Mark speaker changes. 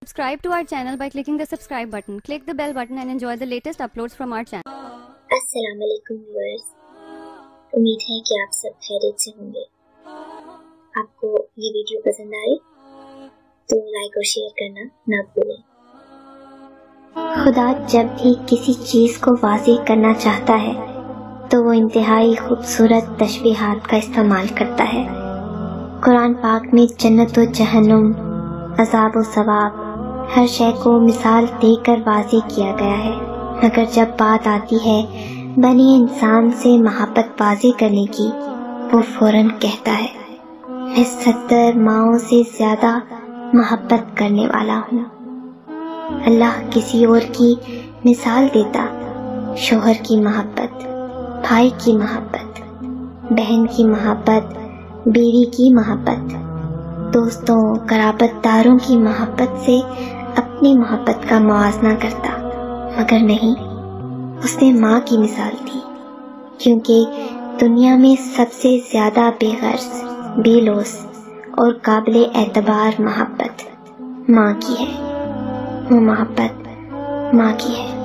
Speaker 1: Subscribe to our channel by clicking the subscribe button. Click the bell button and enjoy the latest uploads from our channel.
Speaker 2: अस्सलाम वालेकुम viewers, उम्मीद है कि आप सब खैरियत से होंगे। आपको ये वीडियो पसंद आए तो लाइक और शेयर करना ना भूलें। खुदा जब भी किसी चीज़ को वाज़ेह करना चाहता है तो वो इंतहाई खूबसूरत तशबीहात का इस्तेमाल करता है। कुरान पाक में जन्नत और जहन्नुम, अज़ाब और सवाब, हर शय को मिसाल देकर वाज़ेह किया गया है। मगर जब बात आती है बनी इंसान से मोहब्बत वाज़ेह करने की, वो फौरन कहता है, मैं 70 माओं से ज़्यादा मोहब्बत करने वाला हूँ। अल्लाह किसी और की मिसाल देता, शोहर की मोहब्बत, भाई की मोहब्बत, बहन की मोहब्बत, बीवी की मोहब्बत, दोस्तों कराबतदारों की मोहब्बत से अपनी मोहब्बत का मुआवजा करता। मगर नहीं, उसने माँ की मिसाल दी, क्योंकि दुनिया में सबसे ज़्यादा बेगर्ज, बेलौस और काबिल एतबार मोहब्बत माँ की है। वो मोहब्बत माँ की है।